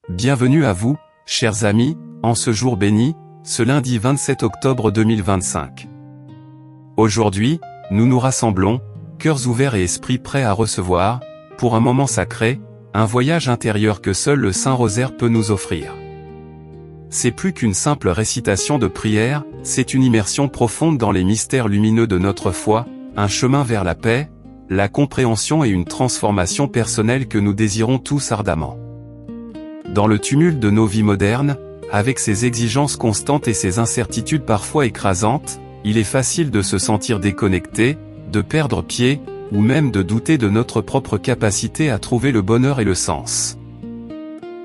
Bienvenue à vous, chers amis, en ce jour béni, ce lundi 27 octobre 2025. Aujourd'hui, nous nous rassemblons, cœurs ouverts et esprits prêts à recevoir, pour un moment sacré, un voyage intérieur que seul le Saint-Rosaire peut nous offrir. C'est plus qu'une simple récitation de prière, c'est une immersion profonde dans les mystères lumineux de notre foi, un chemin vers la paix, la compréhension et une transformation personnelle que nous désirons tous ardemment. Dans le tumulte de nos vies modernes, avec ses exigences constantes et ses incertitudes parfois écrasantes, il est facile de se sentir déconnecté, de perdre pied, ou même de douter de notre propre capacité à trouver le bonheur et le sens.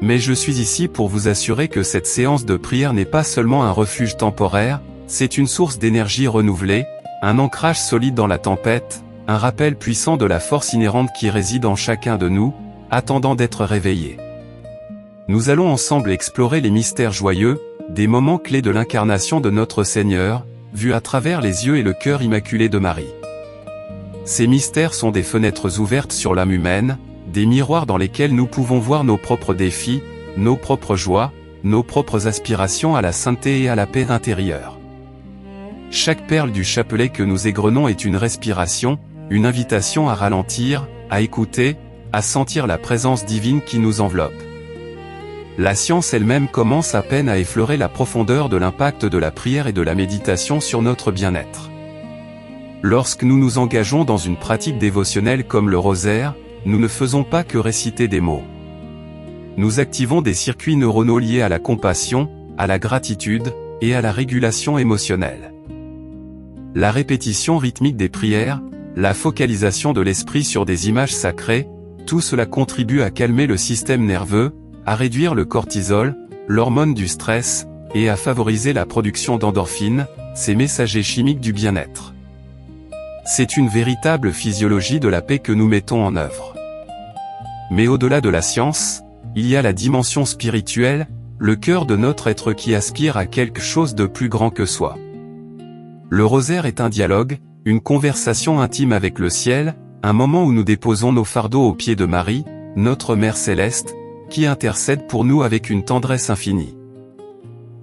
Mais je suis ici pour vous assurer que cette séance de prière n'est pas seulement un refuge temporaire, c'est une source d'énergie renouvelée, un ancrage solide dans la tempête, un rappel puissant de la force inhérente qui réside en chacun de nous, attendant d'être réveillé. Nous allons ensemble explorer les mystères joyeux, des moments clés de l'incarnation de notre Seigneur, vus à travers les yeux et le cœur immaculé de Marie. Ces mystères sont des fenêtres ouvertes sur l'âme humaine, des miroirs dans lesquels nous pouvons voir nos propres défis, nos propres joies, nos propres aspirations à la sainteté et à la paix intérieure. Chaque perle du chapelet que nous égrenons est une respiration, une invitation à ralentir, à écouter, à sentir la présence divine qui nous enveloppe. La science elle-même commence à peine à effleurer la profondeur de l'impact de la prière et de la méditation sur notre bien-être. Lorsque nous nous engageons dans une pratique dévotionnelle comme le rosaire, nous ne faisons pas que réciter des mots. Nous activons des circuits neuronaux liés à la compassion, à la gratitude, et à la régulation émotionnelle. La répétition rythmique des prières, la focalisation de l'esprit sur des images sacrées, tout cela contribue à calmer le système nerveux, à réduire le cortisol, l'hormone du stress, et à favoriser la production d'endorphines, ces messagers chimiques du bien-être. C'est une véritable physiologie de la paix que nous mettons en œuvre. Mais au-delà de la science, il y a la dimension spirituelle, le cœur de notre être qui aspire à quelque chose de plus grand que soi. Le rosaire est un dialogue, une conversation intime avec le ciel, un moment où nous déposons nos fardeaux aux pieds de Marie, notre Mère Céleste, qui intercède pour nous avec une tendresse infinie.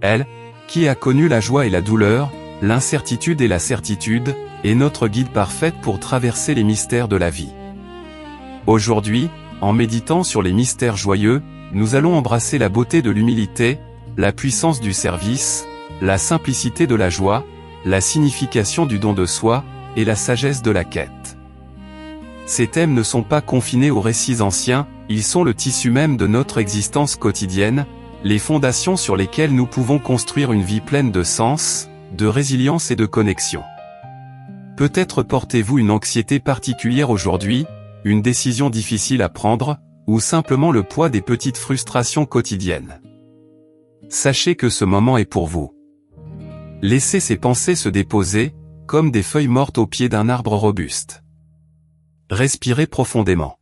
Elle, qui a connu la joie et la douleur, l'incertitude et la certitude, est notre guide parfaite pour traverser les mystères de la vie. Aujourd'hui, en méditant sur les mystères joyeux, nous allons embrasser la beauté de l'humilité, la puissance du service, la simplicité de la joie, la signification du don de soi, et la sagesse de la quête. Ces thèmes ne sont pas confinés aux récits anciens, ils sont le tissu même de notre existence quotidienne, les fondations sur lesquelles nous pouvons construire une vie pleine de sens, de résilience et de connexion. Peut-être portez-vous une anxiété particulière aujourd'hui, une décision difficile à prendre, ou simplement le poids des petites frustrations quotidiennes. Sachez que ce moment est pour vous. Laissez ces pensées se déposer, comme des feuilles mortes au pied d'un arbre robuste. Respirez profondément.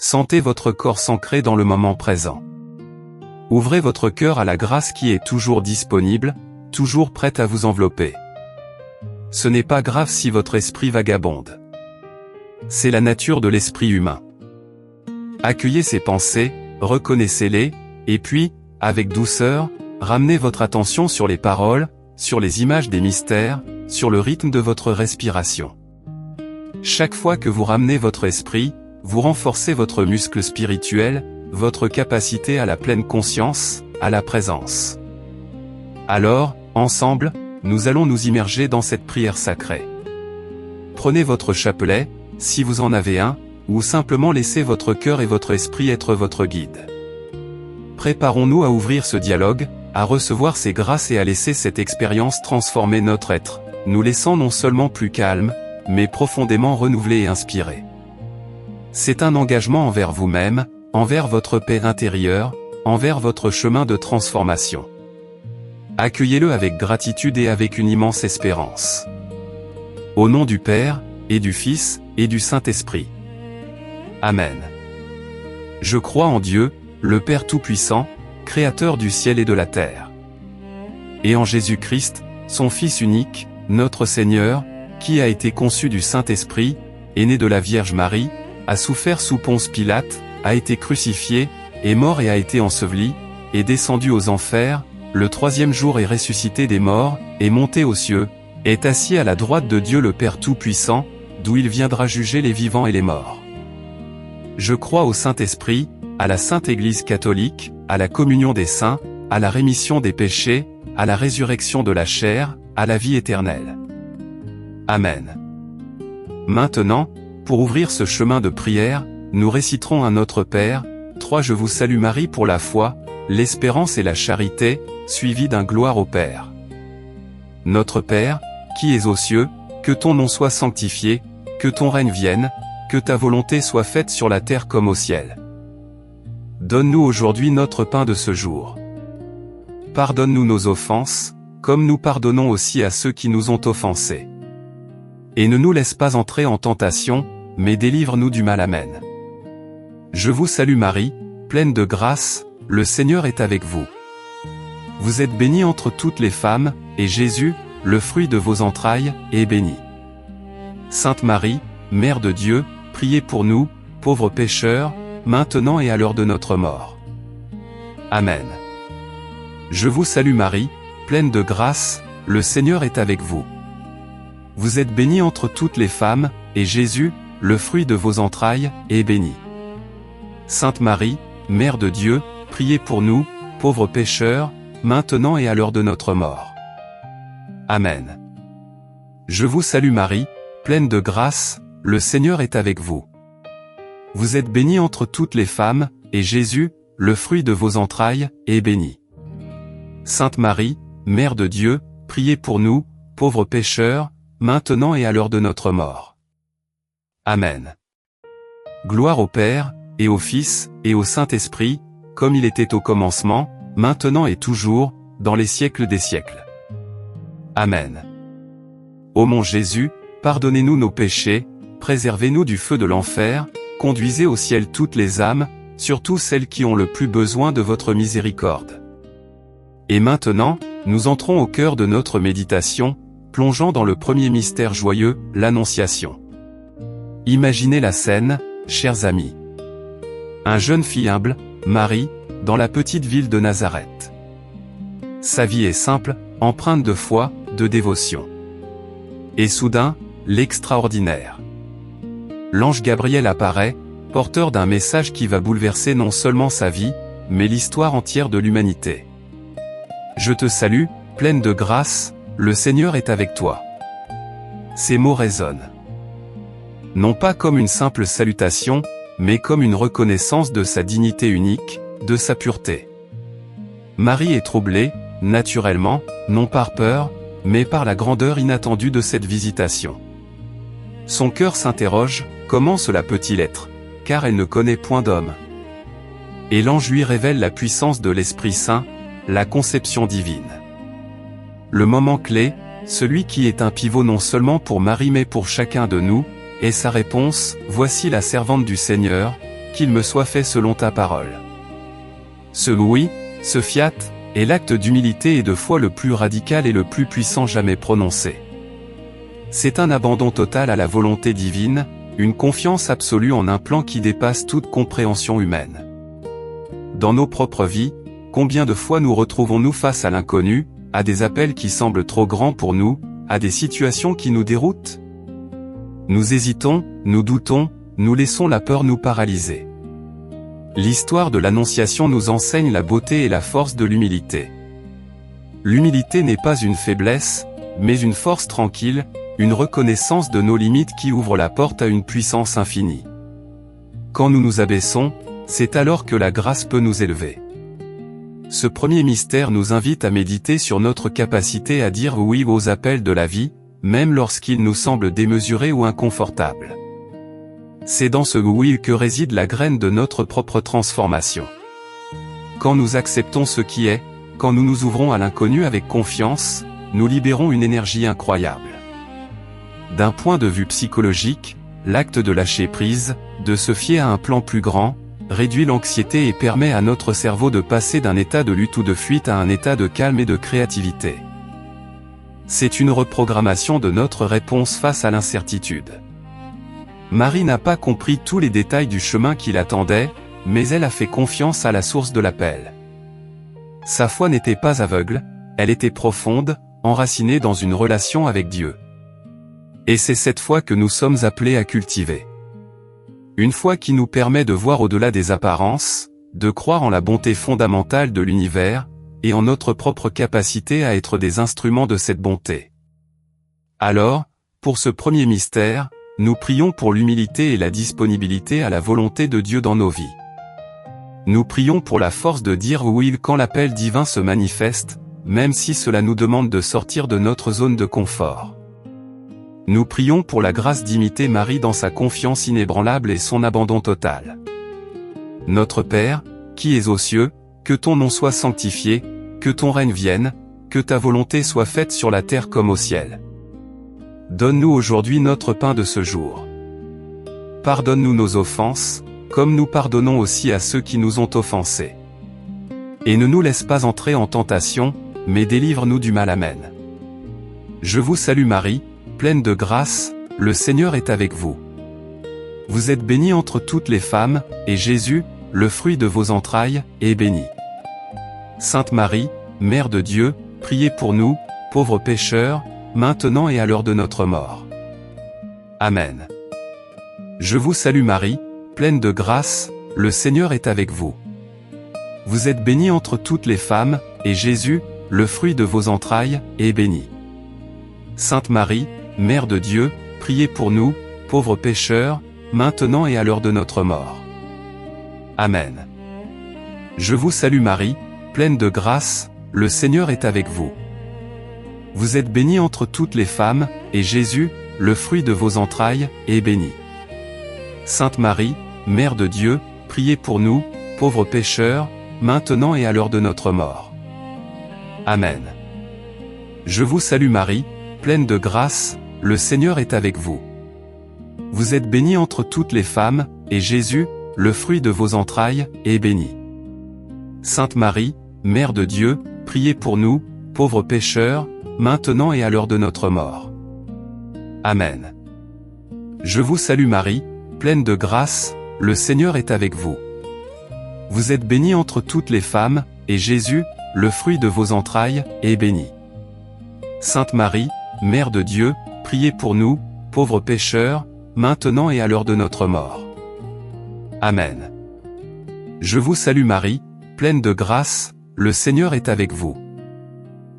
Sentez votre corps s'ancrer dans le moment présent. Ouvrez votre cœur à la grâce qui est toujours disponible, toujours prête à vous envelopper. Ce n'est pas grave si votre esprit vagabonde. C'est la nature de l'esprit humain. Accueillez ces pensées, reconnaissez-les, et puis, avec douceur, ramenez votre attention sur les paroles, sur les images des mystères, sur le rythme de votre respiration. Chaque fois que vous ramenez votre esprit, vous renforcez votre muscle spirituel, votre capacité à la pleine conscience, à la présence. Alors, ensemble, nous allons nous immerger dans cette prière sacrée. Prenez votre chapelet, si vous en avez un, ou simplement laissez votre cœur et votre esprit être votre guide. Préparons-nous à ouvrir ce dialogue, à recevoir ces grâces et à laisser cette expérience transformer notre être, nous laissant non seulement plus calmes, mais profondément renouvelés et inspirés. C'est un engagement envers vous-même, envers votre paix intérieure, envers votre chemin de transformation. Accueillez-le avec gratitude et avec une immense espérance. Au nom du Père, et du Fils, et du Saint-Esprit. Amen. Je crois en Dieu, le Père Tout-Puissant, Créateur du ciel et de la terre. Et en Jésus-Christ, son Fils unique, notre Seigneur, qui a été conçu du Saint-Esprit, est né de la Vierge Marie, a souffert sous Ponce Pilate, a été crucifié, est mort et a été enseveli, est descendu aux enfers, le troisième jour est ressuscité des morts, est monté aux cieux, est assis à la droite de Dieu le Père Tout-Puissant, d'où il viendra juger les vivants et les morts. Je crois au Saint-Esprit, à la Sainte Église catholique, à la communion des saints, à la rémission des péchés, à la résurrection de la chair, à la vie éternelle. Amen. Maintenant, pour ouvrir ce chemin de prière, nous réciterons un Notre Père, 3 Je vous salue Marie pour la foi, l'espérance et la charité, suivi d'un Gloire au Père. Notre Père, qui es aux cieux, que ton nom soit sanctifié, que ton règne vienne, que ta volonté soit faite sur la terre comme au ciel. Donne-nous aujourd'hui notre pain de ce jour. Pardonne-nous nos offenses, comme nous pardonnons aussi à ceux qui nous ont offensés. Et ne nous laisse pas entrer en tentation, mais délivre-nous du mal. Amen. Je vous salue Marie, pleine de grâce, le Seigneur est avec vous. Vous êtes bénie entre toutes les femmes, et Jésus, le fruit de vos entrailles, est béni. Sainte Marie, Mère de Dieu, priez pour nous, pauvres pécheurs, maintenant et à l'heure de notre mort. Amen. Je vous salue Marie, pleine de grâce, le Seigneur est avec vous. Vous êtes bénie entre toutes les femmes, et Jésus, le fruit de vos entrailles, est béni. Sainte Marie, Mère de Dieu, priez pour nous, pauvres pécheurs, maintenant et à l'heure de notre mort. Amen. Je vous salue Marie, pleine de grâce, le Seigneur est avec vous. Vous êtes bénie entre toutes les femmes, et Jésus, le fruit de vos entrailles, est béni. Sainte Marie, Mère de Dieu, priez pour nous, pauvres pécheurs, maintenant et à l'heure de notre mort. Amen. Gloire au Père, et au Fils, et au Saint-Esprit, comme il était au commencement, maintenant et toujours, dans les siècles des siècles. Amen. Ô mon Jésus, pardonnez-nous nos péchés, préservez-nous du feu de l'enfer, conduisez au ciel toutes les âmes, surtout celles qui ont le plus besoin de votre miséricorde. Et maintenant, nous entrons au cœur de notre méditation, plongeant dans le premier mystère joyeux, l'Annonciation. Imaginez la scène, chers amis. Un jeune fille humble, Marie, dans la petite ville de Nazareth. Sa vie est simple, empreinte de foi, de dévotion. Et soudain, l'extraordinaire. L'ange Gabriel apparaît, porteur d'un message qui va bouleverser non seulement sa vie, mais l'histoire entière de l'humanité. Je te salue, pleine de grâce, le Seigneur est avec toi. Ces mots résonnent. Non pas comme une simple salutation, mais comme une reconnaissance de sa dignité unique, de sa pureté. Marie est troublée, naturellement, non par peur, mais par la grandeur inattendue de cette visitation. Son cœur s'interroge, comment cela peut-il être, car elle ne connaît point d'homme. Et l'ange lui révèle la puissance de l'Esprit Saint, la conception divine. Le moment clé, celui qui est un pivot non seulement pour Marie mais pour chacun de nous, est sa réponse, « Voici la servante du Seigneur, qu'il me soit fait selon ta parole. » Ce oui, ce fiat, est l'acte d'humilité et de foi le plus radical et le plus puissant jamais prononcé. C'est un abandon total à la volonté divine, une confiance absolue en un plan qui dépasse toute compréhension humaine. Dans nos propres vies, combien de fois nous retrouvons-nous face à l'inconnu, à des appels qui semblent trop grands pour nous, à des situations qui nous déroutent? Nous hésitons, nous doutons, nous laissons la peur nous paralyser. L'histoire de l'Annonciation nous enseigne la beauté et la force de l'humilité. L'humilité n'est pas une faiblesse, mais une force tranquille, une reconnaissance de nos limites qui ouvre la porte à une puissance infinie. Quand nous nous abaissons, c'est alors que la grâce peut nous élever. Ce premier mystère nous invite à méditer sur notre capacité à dire oui aux appels de la vie, même lorsqu'ils nous semblent démesurés ou inconfortables. C'est dans ce oui que réside la graine de notre propre transformation. Quand nous acceptons ce qui est, quand nous nous ouvrons à l'inconnu avec confiance, nous libérons une énergie incroyable. D'un point de vue psychologique, l'acte de lâcher prise, de se fier à un plan plus grand, réduit l'anxiété et permet à notre cerveau de passer d'un état de lutte ou de fuite à un état de calme et de créativité. C'est une reprogrammation de notre réponse face à l'incertitude. Marie n'a pas compris tous les détails du chemin qui l'attendait, mais elle a fait confiance à la source de l'appel. Sa foi n'était pas aveugle, elle était profonde, enracinée dans une relation avec Dieu. Et c'est cette foi que nous sommes appelés à cultiver. Une foi qui nous permet de voir au-delà des apparences, de croire en la bonté fondamentale de l'univers, et en notre propre capacité à être des instruments de cette bonté. Alors, pour ce premier mystère, nous prions pour l'humilité et la disponibilité à la volonté de Dieu dans nos vies. Nous prions pour la force de dire oui quand l'appel divin se manifeste, même si cela nous demande de sortir de notre zone de confort. Nous prions pour la grâce d'imiter Marie dans sa confiance inébranlable et son abandon total. Notre Père, qui es aux cieux, que ton nom soit sanctifié, que ton règne vienne, que ta volonté soit faite sur la terre comme au ciel. Donne-nous aujourd'hui notre pain de ce jour. Pardonne-nous nos offenses, comme nous pardonnons aussi à ceux qui nous ont offensés. Et ne nous laisse pas entrer en tentation, mais délivre-nous du mal. Amen. Je vous salue Marie, pleine de grâce, le Seigneur est avec vous. Vous êtes bénie entre toutes les femmes, et Jésus, le fruit de vos entrailles, est béni. Sainte Marie, Mère de Dieu, priez pour nous, pauvres pécheurs, maintenant et à l'heure de notre mort. Amen. Je vous salue Marie, pleine de grâce, le Seigneur est avec vous. Vous êtes bénie entre toutes les femmes, et Jésus, le fruit de vos entrailles, est béni. Sainte Marie, Mère de Dieu, priez pour nous, pauvres pécheurs, maintenant et à l'heure de notre mort. Amen. Je vous salue Marie, pleine de grâce, le Seigneur est avec vous. Vous êtes bénie entre toutes les femmes, et Jésus, le fruit de vos entrailles, est béni. Sainte Marie, Mère de Dieu, priez pour nous, pauvres pécheurs, maintenant et à l'heure de notre mort. Amen. Je vous salue Marie, pleine de grâce, le Seigneur est avec vous. Vous êtes bénie entre toutes les femmes, et Jésus, le fruit de vos entrailles, est béni. Sainte Marie, Mère de Dieu, priez pour nous, pauvres pécheurs, maintenant et à l'heure de notre mort. Amen. Je vous salue Marie, pleine de grâce, le Seigneur est avec vous. Vous êtes bénie entre toutes les femmes, et Jésus, le fruit de vos entrailles, est béni. Sainte Marie, Mère de Dieu, priez pour nous, pauvres pécheurs, maintenant et à l'heure de notre mort. Amen. Je vous salue Marie, pleine de grâce, le Seigneur est avec vous.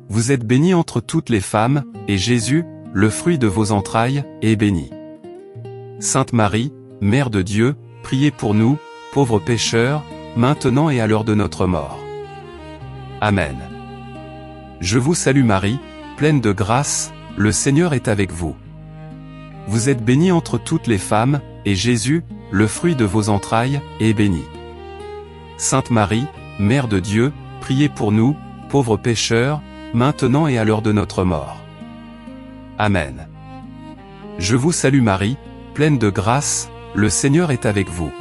Vous êtes bénie entre toutes les femmes, et Jésus, le fruit de vos entrailles, est béni. Sainte Marie, Mère de Dieu, priez pour nous, pauvres pécheurs, maintenant et à l'heure de notre mort. Amen. Je vous salue Marie, pleine de grâce, le Seigneur est avec vous. Vous êtes bénie entre toutes les femmes, et Jésus, le fruit de vos entrailles, est béni. Sainte Marie, Mère de Dieu, priez pour nous, pauvres pécheurs, maintenant et à l'heure de notre mort. Amen. Je vous salue Marie, pleine de grâce, le Seigneur est avec vous.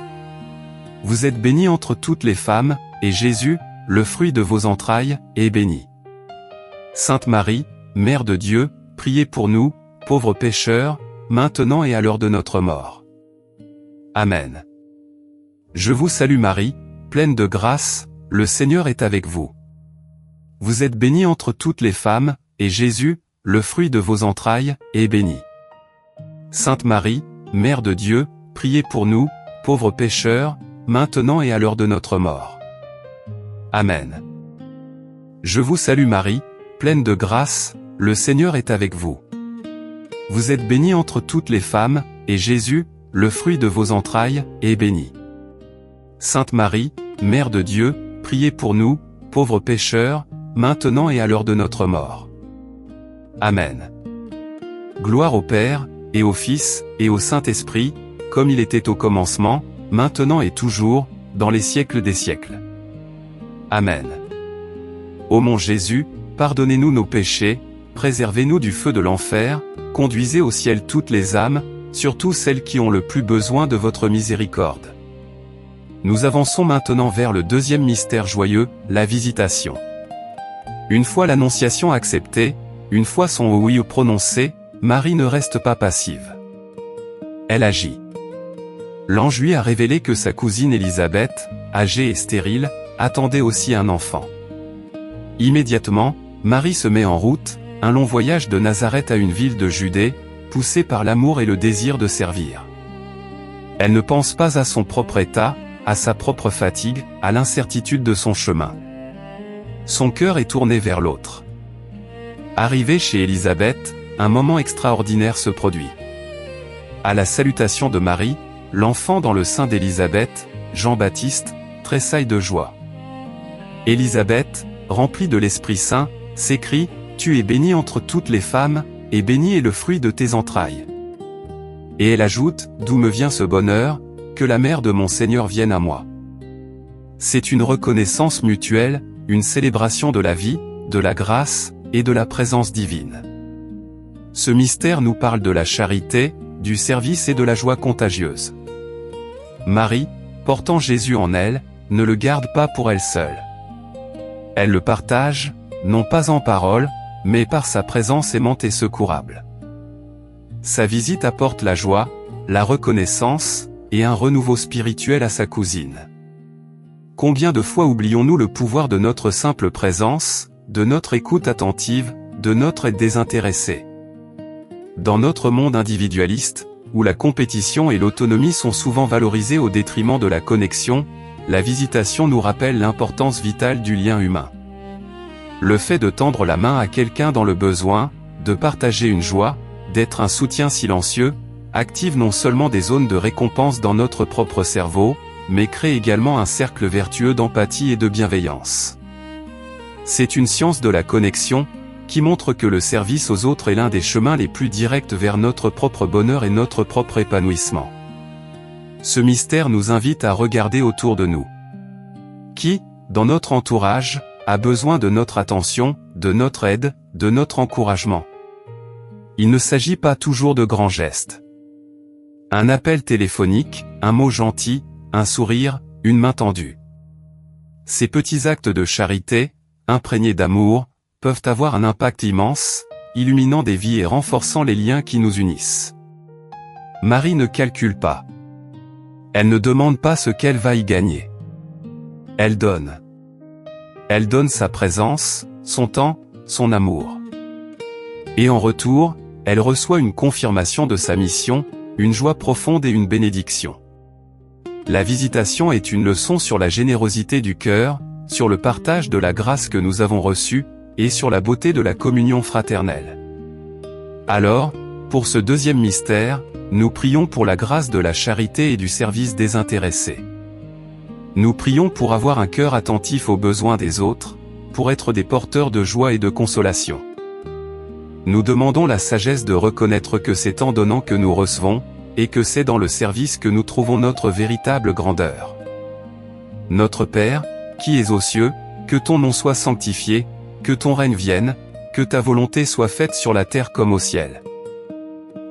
Vous êtes bénie entre toutes les femmes, et Jésus, le fruit de vos entrailles, est béni. Sainte Marie, Mère de Dieu, priez pour nous, pauvres pécheurs, maintenant et à l'heure de notre mort. Amen. Je vous salue Marie, pleine de grâce, le Seigneur est avec vous. Vous êtes bénie entre toutes les femmes, et Jésus, le fruit de vos entrailles, est béni. Sainte Marie, Mère de Dieu, priez pour nous, pauvres pécheurs, maintenant et à l'heure de notre mort. Amen. Je vous salue Marie, pleine de grâce, le Seigneur est avec vous. Vous êtes bénie entre toutes les femmes, et Jésus, le fruit de vos entrailles, est béni. Sainte Marie, Mère de Dieu, priez pour nous, pauvres pécheurs, maintenant et à l'heure de notre mort. Amen. Gloire au Père, et au Fils, et au Saint-Esprit, comme il était au commencement, maintenant et toujours, dans les siècles des siècles. Amen. Ô mon Jésus, pardonnez-nous nos péchés, préservez-nous du feu de l'enfer, conduisez au ciel toutes les âmes, surtout celles qui ont le plus besoin de votre miséricorde. Nous avançons maintenant vers le deuxième mystère joyeux, la visitation. Une fois l'annonciation acceptée, une fois son oui prononcé, Marie ne reste pas passive. Elle agit. l'ange lui a révélé que sa cousine Élisabeth, âgée et stérile, attendait aussi un enfant. Immédiatement, Marie se met en route, un long voyage de Nazareth à une ville de Judée, poussée par l'amour et le désir de servir. Elle ne pense pas à son propre état, à sa propre fatigue, à l'incertitude de son chemin. Son cœur est tourné vers l'autre. Arrivée chez Élisabeth, un moment extraordinaire se produit. À la salutation de Marie, l'enfant dans le sein d'Élisabeth, Jean-Baptiste, tressaille de joie. Élisabeth, remplie de l'Esprit Saint, s'écrie « Tu es bénie entre toutes les femmes, et béni est le fruit de tes entrailles. » Et elle ajoute « D'où me vient ce bonheur, que la mère de mon Seigneur vienne à moi. » C'est une reconnaissance mutuelle, une célébration de la vie, de la grâce, et de la présence divine. Ce mystère nous parle de la charité, du service et de la joie contagieuse. Marie, portant Jésus en elle, ne le garde pas pour elle seule. Elle le partage, non pas en parole, mais par sa présence aimante et secourable. Sa visite apporte la joie, la reconnaissance, et un renouveau spirituel à sa cousine. Combien de fois oublions-nous le pouvoir de notre simple présence, de notre écoute attentive, de notre aide désintéressée? Dans notre monde individualiste, où la compétition et l'autonomie sont souvent valorisées au détriment de la connexion, la visitation nous rappelle l'importance vitale du lien humain. Le fait de tendre la main à quelqu'un dans le besoin, de partager une joie, d'être un soutien silencieux, active non seulement des zones de récompense dans notre propre cerveau, mais crée également un cercle vertueux d'empathie et de bienveillance. C'est une science de la connexion, qui montre que le service aux autres est l'un des chemins les plus directs vers notre propre bonheur et notre propre épanouissement. Ce mystère nous invite à regarder autour de nous. Qui, dans notre entourage, a besoin de notre attention, de notre aide, de notre encouragement? Il ne s'agit pas toujours de grands gestes. Un appel téléphonique, un mot gentil, un sourire, une main tendue. Ces petits actes de charité, imprégnés d'amour, peuvent avoir un impact immense, illuminant des vies et renforçant les liens qui nous unissent. Marie ne calcule pas. Elle ne demande pas ce qu'elle va y gagner. Elle donne. Elle donne sa présence, son temps, son amour. Et en retour, elle reçoit une confirmation de sa mission, une joie profonde et une bénédiction. La visitation est une leçon sur la générosité du cœur, sur le partage de la grâce que nous avons reçue, et sur la beauté de la communion fraternelle. Alors, pour ce deuxième mystère, nous prions pour la grâce de la charité et du service désintéressé. Nous prions pour avoir un cœur attentif aux besoins des autres, pour être des porteurs de joie et de consolation. Nous demandons la sagesse de reconnaître que c'est en donnant que nous recevons, et que c'est dans le service que nous trouvons notre véritable grandeur. Notre Père, qui es aux cieux, que ton nom soit sanctifié, que ton règne vienne, que ta volonté soit faite sur la terre comme au ciel.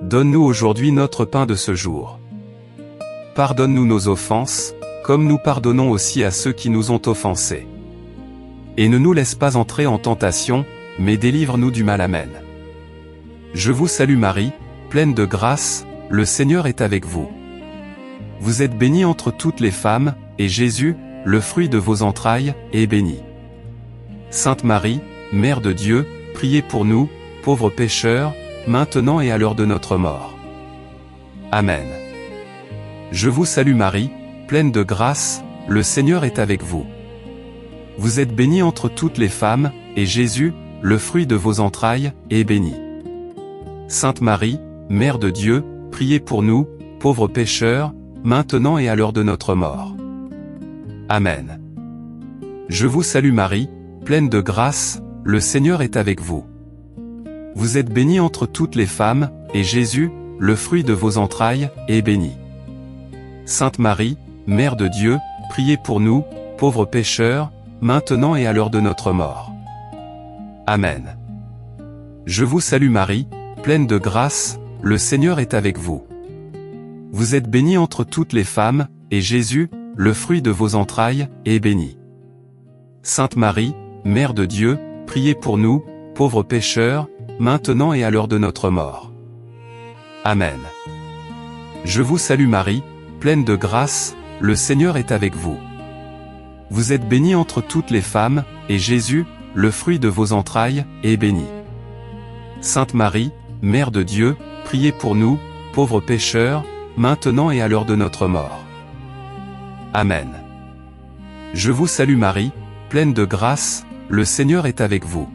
Donne-nous aujourd'hui notre pain de ce jour. Pardonne-nous nos offenses, comme nous pardonnons aussi à ceux qui nous ont offensés. Et ne nous laisse pas entrer en tentation, mais délivre-nous du mal. Amen. Je vous salue Marie, pleine de grâce, le Seigneur est avec vous. Vous êtes bénie entre toutes les femmes, et Jésus, le fruit de vos entrailles, est béni. Sainte Marie, Mère de Dieu, priez pour nous, pauvres pécheurs, maintenant et à l'heure de notre mort. Amen. Je vous salue Marie, pleine de grâce, le Seigneur est avec vous. Vous êtes bénie entre toutes les femmes, et Jésus, le fruit de vos entrailles, est béni. Sainte Marie, Mère de Dieu, priez pour nous, pauvres pécheurs, maintenant et à l'heure de notre mort. Amen. Je vous salue Marie, pleine de grâce, le Seigneur est avec vous. Vous êtes bénie entre toutes les femmes, et Jésus, le fruit de vos entrailles, est béni. Sainte Marie, Mère de Dieu, priez pour nous, pauvres pécheurs, maintenant et à l'heure de notre mort. Amen. Je vous salue Marie, pleine de grâce, le Seigneur est avec vous. Vous êtes bénie entre toutes les femmes, et Jésus, le fruit de vos entrailles, est béni. Sainte Marie, Mère de Dieu, priez pour nous, pauvres pécheurs, maintenant et à l'heure de notre mort. Amen. Je vous salue Marie, pleine de grâce, le Seigneur est avec vous. Vous êtes bénie entre toutes les femmes, et Jésus, le fruit de vos entrailles, est béni. Sainte Marie, Mère de Dieu, priez pour nous, pauvres pécheurs, maintenant et à l'heure de notre mort. Amen. Je vous salue Marie, pleine de grâce, le Seigneur est avec vous.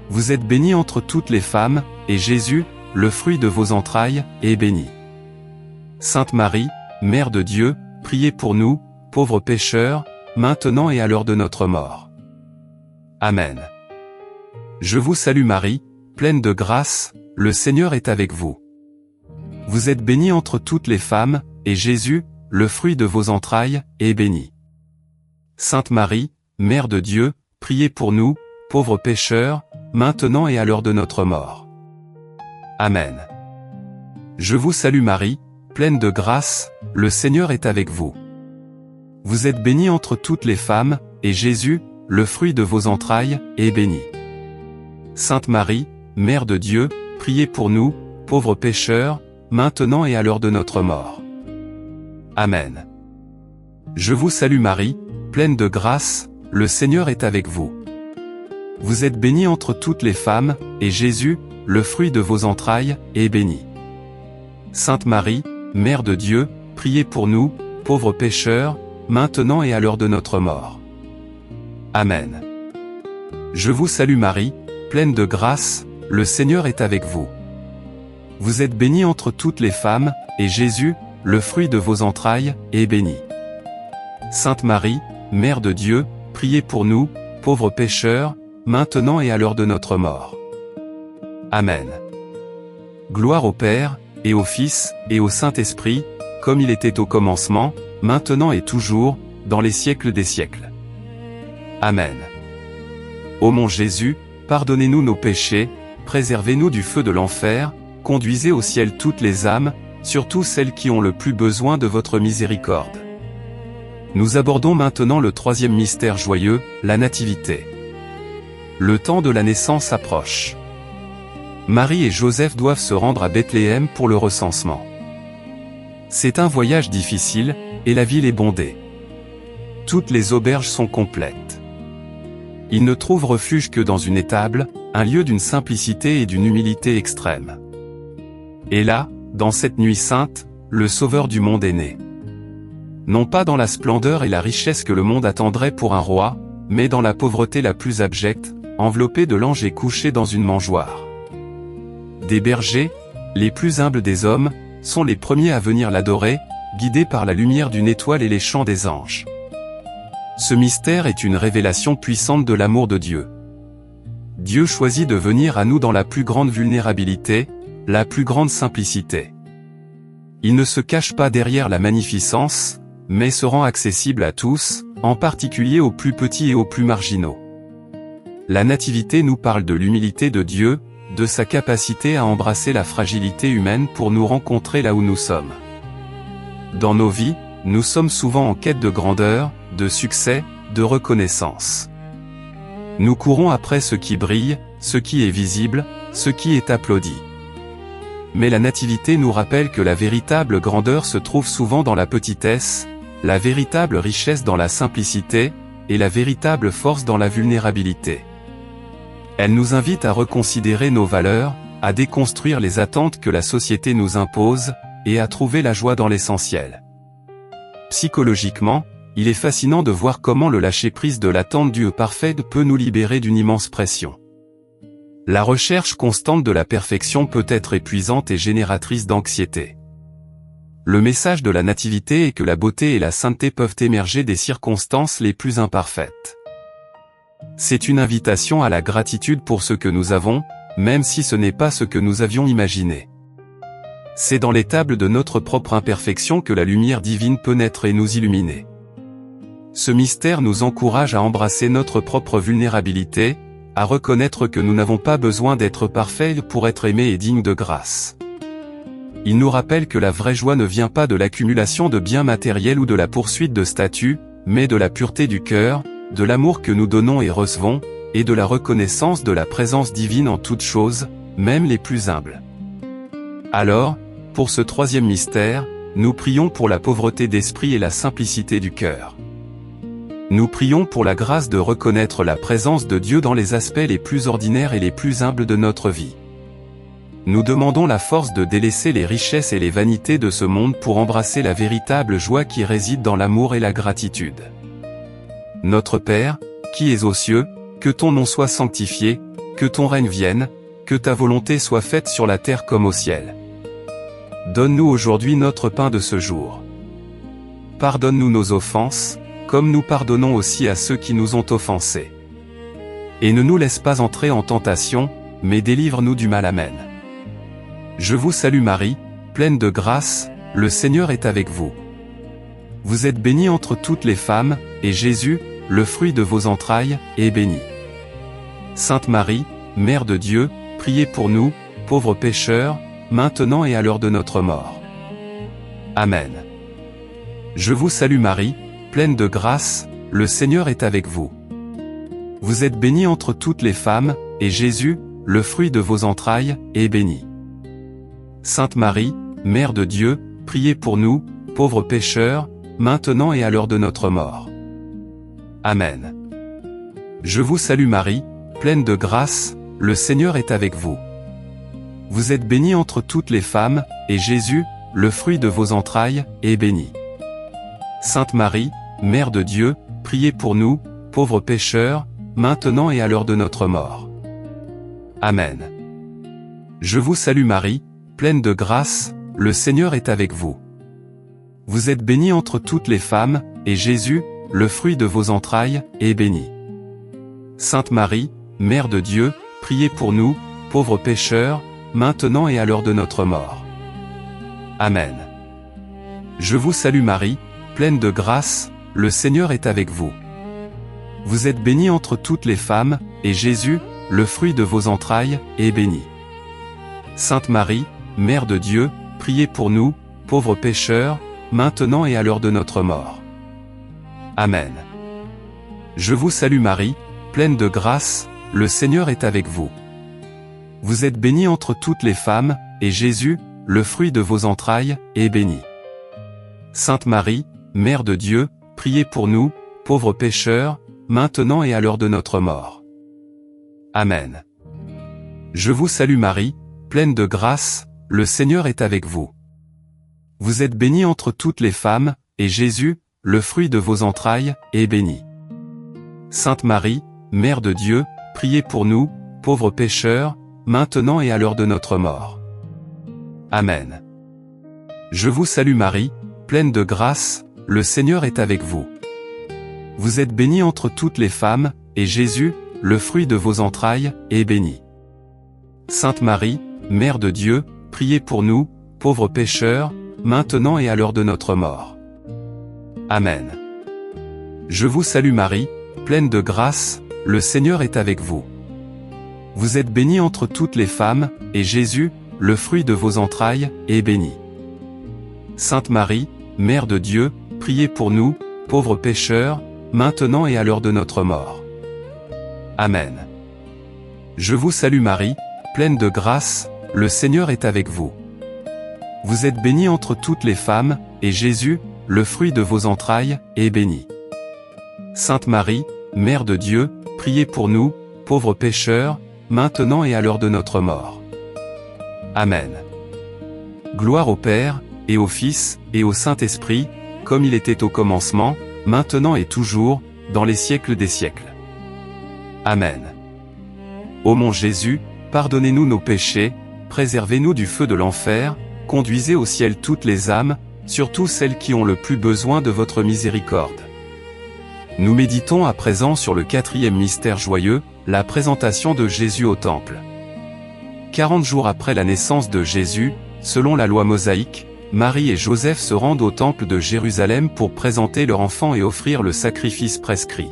Vous êtes bénie entre toutes les femmes, et Jésus, le fruit de vos entrailles, est béni. Sainte Marie, Mère de Dieu, priez pour nous, pauvres pécheurs, maintenant et à l'heure de notre mort. Amen. Je vous salue Marie, pleine de grâce, le Seigneur est avec vous. Vous êtes bénie entre toutes les femmes, et Jésus, le fruit de vos entrailles, est béni. Sainte Marie, Mère de Dieu, priez pour nous, pauvres pécheurs, maintenant et à l'heure de notre mort. Amen. Je vous salue Marie, pleine de grâce, le Seigneur est avec vous. Vous êtes bénie entre toutes les femmes, et Jésus, le fruit de vos entrailles, est béni. Sainte Marie, Mère de Dieu, priez pour nous, pauvres pécheurs, maintenant et à l'heure de notre mort. Amen. Je vous salue Marie, pleine de grâce, le Seigneur est avec vous. Vous êtes bénie entre toutes les femmes, et Jésus, le fruit de vos entrailles, est béni. Sainte Marie, Mère de Dieu, priez pour nous, pauvres pécheurs, maintenant et à l'heure de notre mort. Amen. Je vous salue Marie, pleine de grâce, le Seigneur est avec vous. Vous êtes bénie entre toutes les femmes, et Jésus, le fruit de vos entrailles, est béni. Sainte Marie, Mère de Dieu, priez pour nous, pauvres pécheurs, maintenant et à l'heure de notre mort. Amen. Gloire au Père, et au Fils, et au Saint-Esprit, comme il était au commencement, maintenant et toujours, dans les siècles des siècles. Amen. Ô mon Jésus, pardonnez-nous nos péchés, préservez-nous du feu de l'enfer, conduisez au ciel toutes les âmes, surtout celles qui ont le plus besoin de votre miséricorde. Nous abordons maintenant le troisième mystère joyeux, la Nativité. Le temps de la naissance approche. Marie et Joseph doivent se rendre à Bethléem pour le recensement. C'est un voyage difficile, et la ville est bondée. Toutes les auberges sont complètes. Ils ne trouvent refuge que dans une étable, un lieu d'une simplicité et d'une humilité extrême. Et là, dans cette nuit sainte, le Sauveur du monde est né. Non pas dans la splendeur et la richesse que le monde attendrait pour un roi, mais dans la pauvreté la plus abjecte, enveloppé de langes et couché dans une mangeoire. Des bergers, les plus humbles des hommes, sont les premiers à venir l'adorer, guidés par la lumière d'une étoile et les chants des anges. Ce mystère est une révélation puissante de l'amour de Dieu. Dieu choisit de venir à nous dans la plus grande vulnérabilité, la plus grande simplicité. Il ne se cache pas derrière la magnificence, mais se rend accessible à tous, en particulier aux plus petits et aux plus marginaux. La Nativité nous parle de l'humilité de Dieu, de sa capacité à embrasser la fragilité humaine pour nous rencontrer là où nous sommes. Dans nos vies, nous sommes souvent en quête de grandeur, de succès, de reconnaissance. Nous courons après ce qui brille, ce qui est visible, ce qui est applaudi. Mais la Nativité nous rappelle que la véritable grandeur se trouve souvent dans la petitesse, la véritable richesse dans la simplicité, et la véritable force dans la vulnérabilité. Elle nous invite à reconsidérer nos valeurs, à déconstruire les attentes que la société nous impose, et à trouver la joie dans l'essentiel. Psychologiquement, il est fascinant de voir comment le lâcher-prise de l'attente du parfait peut nous libérer d'une immense pression. La recherche constante de la perfection peut être épuisante et génératrice d'anxiété. Le message de la Nativité est que la beauté et la sainteté peuvent émerger des circonstances les plus imparfaites. C'est une invitation à la gratitude pour ce que nous avons, même si ce n'est pas ce que nous avions imaginé. C'est dans l'étable de notre propre imperfection que la lumière divine peut naître et nous illuminer. Ce mystère nous encourage à embrasser notre propre vulnérabilité, à reconnaître que nous n'avons pas besoin d'être parfaits pour être aimés et dignes de grâce. Il nous rappelle que la vraie joie ne vient pas de l'accumulation de biens matériels ou de la poursuite de statuts, mais de la pureté du cœur, de l'amour que nous donnons et recevons, et de la reconnaissance de la présence divine en toutes choses, même les plus humbles. Alors, pour ce troisième mystère, nous prions pour la pauvreté d'esprit et la simplicité du cœur. Nous prions pour la grâce de reconnaître la présence de Dieu dans les aspects les plus ordinaires et les plus humbles de notre vie. Nous demandons la force de délaisser les richesses et les vanités de ce monde pour embrasser la véritable joie qui réside dans l'amour et la gratitude. Notre Père, qui es aux cieux, que ton nom soit sanctifié, que ton règne vienne, que ta volonté soit faite sur la terre comme au ciel. Donne-nous aujourd'hui notre pain de ce jour. Pardonne-nous nos offenses, comme nous pardonnons aussi à ceux qui nous ont offensés. Et ne nous laisse pas entrer en tentation, mais délivre-nous du mal. Amen. Je vous salue Marie, pleine de grâce, le Seigneur est avec vous. Vous êtes bénie entre toutes les femmes, et Jésus, le fruit de vos entrailles, est béni. Sainte Marie, Mère de Dieu, priez pour nous, pauvres pécheurs, maintenant et à l'heure de notre mort. Amen. Je vous salue Marie, pleine de grâce, le Seigneur est avec vous. Vous êtes bénie entre toutes les femmes, et Jésus, le fruit de vos entrailles, est béni. Sainte Marie, Mère de Dieu, priez pour nous, pauvres pécheurs, maintenant et à l'heure de notre mort. Amen. Je vous salue Marie, pleine de grâce, le Seigneur est avec vous. Vous êtes bénie entre toutes les femmes, et Jésus, le fruit de vos entrailles, est béni. Sainte Marie, Mère de Dieu, priez pour nous, pauvres pécheurs, maintenant et à l'heure de notre mort. Amen. Je vous salue Marie, pleine de grâce, le Seigneur est avec vous. Vous êtes bénie entre toutes les femmes, et Jésus, le fruit de vos entrailles, est béni. Sainte Marie, Mère de Dieu, priez pour nous, pauvres pécheurs, maintenant et à l'heure de notre mort. Amen. Je vous salue Marie, pleine de grâce, le Seigneur est avec vous. Vous êtes bénie entre toutes les femmes, et Jésus, le fruit de vos entrailles, est béni. Sainte Marie, Mère de Dieu, priez pour nous, pauvres pécheurs, maintenant et à l'heure de notre mort. Amen. Je vous salue Marie, pleine de grâce, le Seigneur est avec vous. Vous êtes bénie entre toutes les femmes, et Jésus, le fruit de vos entrailles, est béni. Sainte Marie, Mère de Dieu, priez pour nous, pauvres pécheurs, maintenant et à l'heure de notre mort. Amen. Je vous salue Marie, pleine de grâce, le Seigneur est avec vous. Vous êtes bénie entre toutes les femmes, et Jésus, le fruit de vos entrailles, est béni. Sainte Marie, Mère de Dieu, priez pour nous, pauvres pécheurs, maintenant et à l'heure de notre mort. Amen. Je vous salue Marie, pleine de grâce, le Seigneur est avec vous. Vous êtes bénie entre toutes les femmes, et Jésus, le fruit de vos entrailles, est béni. Sainte Marie, Mère de Dieu, priez pour nous, pauvres pécheurs, maintenant et à l'heure de notre mort. Amen. Je vous salue Marie, pleine de grâce, le Seigneur est avec vous. Vous êtes bénie entre toutes les femmes, et Jésus, le fruit de vos entrailles, est béni. Sainte Marie, Mère de Dieu, priez pour nous, pauvres pécheurs, maintenant et à l'heure de notre mort. Amen. Je vous salue Marie, pleine de grâce, le Seigneur est avec vous. Vous êtes bénie entre toutes les femmes, et Jésus, le fruit de vos entrailles, est béni. Sainte Marie, Mère de Dieu, priez pour nous, pauvres pécheurs, maintenant et à l'heure de notre mort. Amen. Gloire au Père, et au Fils, et au Saint-Esprit, comme il était au commencement, maintenant et toujours, dans les siècles des siècles. Amen. Ô mon Jésus, pardonnez-nous nos péchés, préservez-nous du feu de l'enfer, conduisez au ciel toutes les âmes, surtout celles qui ont le plus besoin de votre miséricorde. Nous méditons à présent sur le 4e mystère joyeux, la présentation de Jésus au Temple. 40 jours après la naissance de Jésus, selon la loi mosaïque, Marie et Joseph se rendent au Temple de Jérusalem pour présenter leur enfant et offrir le sacrifice prescrit.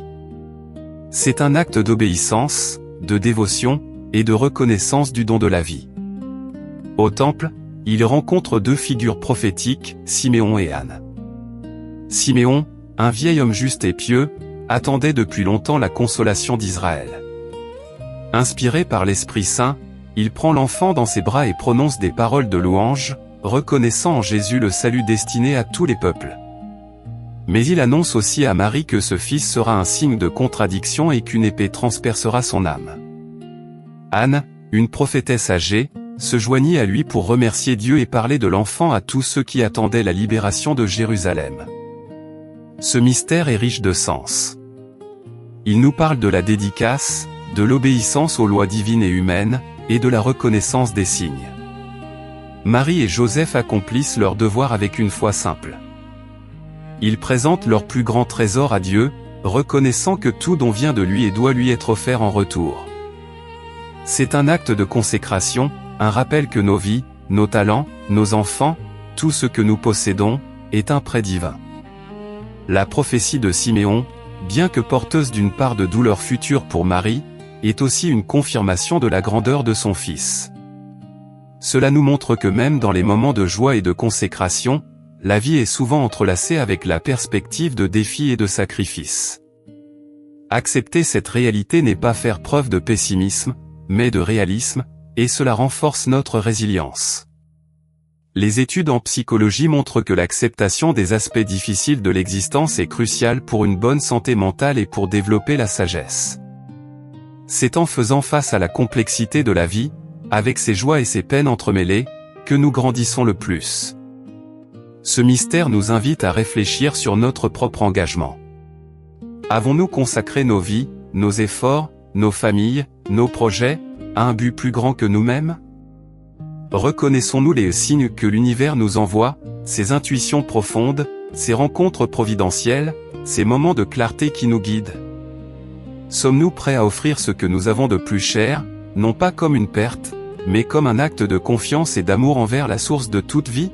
C'est un acte d'obéissance, de dévotion, et de reconnaissance du don de la vie. Au Temple, ils rencontrent deux figures prophétiques, Siméon et Anne. Siméon, un vieil homme juste et pieux, attendait depuis longtemps la consolation d'Israël. Inspiré par l'Esprit Saint, il prend l'enfant dans ses bras et prononce des paroles de louange, reconnaissant en Jésus le salut destiné à tous les peuples. Mais il annonce aussi à Marie que ce fils sera un signe de contradiction et qu'une épée transpercera son âme. Anne, une prophétesse âgée, se joignit à lui pour remercier Dieu et parler de l'enfant à tous ceux qui attendaient la libération de Jérusalem. Ce mystère est riche de sens. Il nous parle de la dédicace, de l'obéissance aux lois divines et humaines, et de la reconnaissance des signes. Marie et Joseph accomplissent leur devoir avec une foi simple. Ils présentent leur plus grand trésor à Dieu, reconnaissant que tout don vient de lui et doit lui être offert en retour. C'est un acte de consécration, un rappel que nos vies, nos talents, nos enfants, tout ce que nous possédons, est un prêt divin. La prophétie de Siméon, bien que porteuse d'une part de douleur future pour Marie, est aussi une confirmation de la grandeur de son Fils. Cela nous montre que même dans les moments de joie et de consécration, la vie est souvent entrelacée avec la perspective de défis et de sacrifices. Accepter cette réalité n'est pas faire preuve de pessimisme, mais de réalisme, et cela renforce notre résilience. Les études en psychologie montrent que l'acceptation des aspects difficiles de l'existence est cruciale pour une bonne santé mentale et pour développer la sagesse. C'est en faisant face à la complexité de la vie, avec ses joies et ses peines entremêlées, que nous grandissons le plus. Ce mystère nous invite à réfléchir sur notre propre engagement. Avons-nous consacré nos vies, nos efforts, nos familles, nos projets, à un but plus grand que nous-mêmes? Reconnaissons-nous les signes que l'univers nous envoie, ces intuitions profondes, ces rencontres providentielles, ces moments de clarté qui nous guident? Sommes-nous prêts à offrir ce que nous avons de plus cher, non pas comme une perte, mais comme un acte de confiance et d'amour envers la source de toute vie?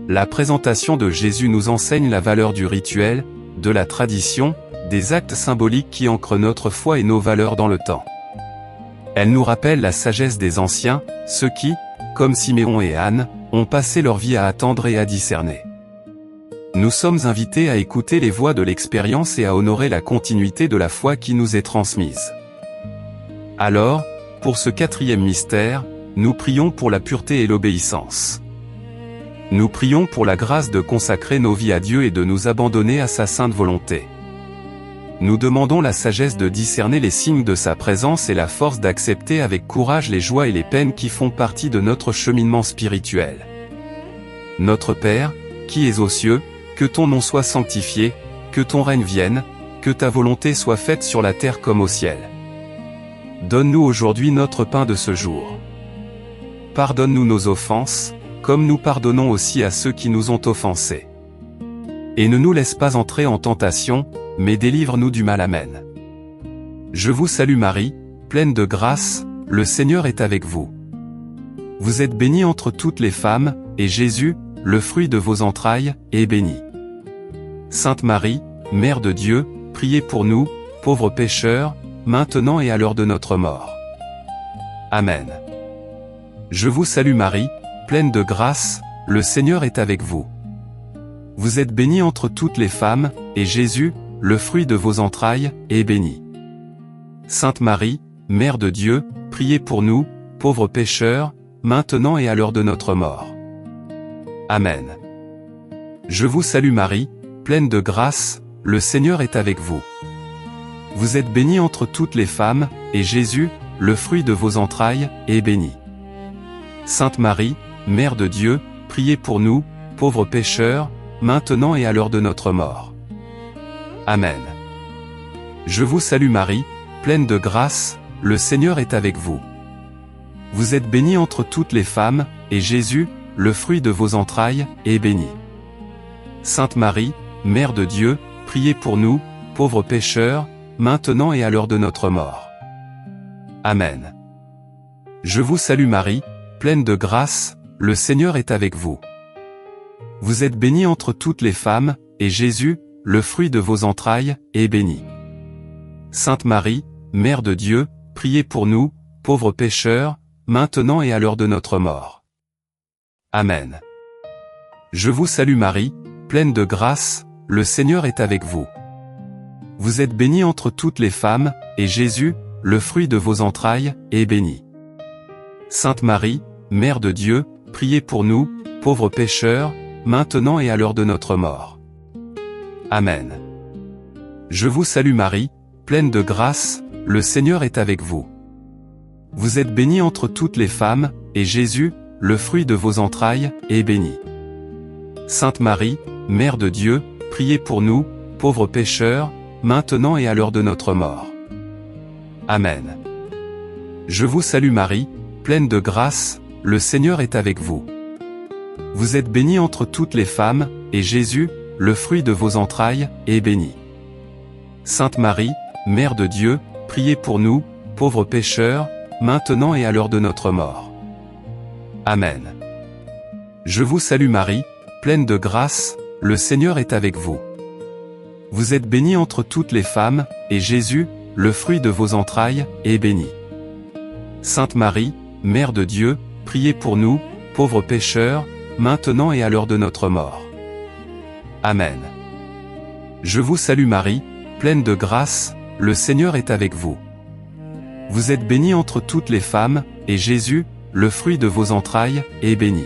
La présentation de Jésus nous enseigne la valeur du rituel, de la tradition, des actes symboliques qui ancrent notre foi et nos valeurs dans le temps. Elle nous rappelle la sagesse des anciens, ceux qui, comme Siméon et Anne, ont passé leur vie à attendre et à discerner. Nous sommes invités à écouter les voix de l'expérience et à honorer la continuité de la foi qui nous est transmise. Alors, pour ce quatrième mystère, nous prions pour la pureté et l'obéissance. Nous prions pour la grâce de consacrer nos vies à Dieu et de nous abandonner à sa sainte volonté. Nous demandons la sagesse de discerner les signes de sa présence et la force d'accepter avec courage les joies et les peines qui font partie de notre cheminement spirituel. Notre Père, qui es aux cieux, que ton nom soit sanctifié, que ton règne vienne, que ta volonté soit faite sur la terre comme au ciel. Donne-nous aujourd'hui notre pain de ce jour. Pardonne-nous nos offenses, comme nous pardonnons aussi à ceux qui nous ont offensés. Et ne nous laisse pas entrer en tentation, mais délivre-nous du mal. Amen. Je vous salue Marie, pleine de grâce, le Seigneur est avec vous. Vous êtes bénie entre toutes les femmes, et Jésus, le fruit de vos entrailles, est béni. Sainte Marie, Mère de Dieu, priez pour nous, pauvres pécheurs, maintenant et à l'heure de notre mort. Amen. Je vous salue Marie, pleine de grâce, le Seigneur est avec vous. Vous êtes bénie entre toutes les femmes, et Jésus, le fruit de vos entrailles, est béni. Sainte Marie, Mère de Dieu, priez pour nous, pauvres pécheurs, maintenant et à l'heure de notre mort. Amen. Je vous salue Marie, pleine de grâce, le Seigneur est avec vous. Vous êtes bénie entre toutes les femmes, et Jésus, le fruit de vos entrailles, est béni. Sainte Marie, Mère de Dieu, priez pour nous, pauvres pécheurs, maintenant et à l'heure de notre mort. Amen. Je vous salue Marie, pleine de grâce, le Seigneur est avec vous. Vous êtes bénie entre toutes les femmes, et Jésus, le fruit de vos entrailles, est béni. Sainte Marie, Mère de Dieu, priez pour nous, pauvres pécheurs, maintenant et à l'heure de notre mort. Amen. Je vous salue Marie, pleine de grâce, le Seigneur est avec vous. Vous êtes bénie entre toutes les femmes, et Jésus, le fruit de vos entrailles, est béni. Sainte Marie, Mère de Dieu, priez pour nous, pauvres pécheurs, maintenant et à l'heure de notre mort. Amen. Je vous salue Marie, pleine de grâce, le Seigneur est avec vous. Vous êtes bénie entre toutes les femmes, et Jésus, le fruit de vos entrailles, est béni. Sainte Marie, Mère de Dieu, priez pour nous, pauvres pécheurs, maintenant et à l'heure de notre mort. Amen. Je vous salue Marie, pleine de grâce, le Seigneur est avec vous. Vous êtes bénie entre toutes les femmes, et Jésus, le fruit de vos entrailles, est béni. Sainte Marie, Mère de Dieu, priez pour nous, pauvres pécheurs, maintenant et à l'heure de notre mort. Amen. Je vous salue Marie, pleine de grâce, le Seigneur est avec vous. Vous êtes bénie entre toutes les femmes, et Jésus, le fruit de vos entrailles, est béni. Sainte Marie, Mère de Dieu, priez pour nous, pauvres pécheurs, maintenant et à l'heure de notre mort. Amen. Je vous salue Marie, pleine de grâce, le Seigneur est avec vous. Vous êtes bénie entre toutes les femmes, et Jésus, le fruit de vos entrailles, est béni. Sainte Marie, Mère de Dieu, priez pour nous, pauvres pécheurs, maintenant et à l'heure de notre mort. Amen. Je vous salue Marie, pleine de grâce, le Seigneur est avec vous. Vous êtes bénie entre toutes les femmes, et Jésus, le fruit de vos entrailles, est béni.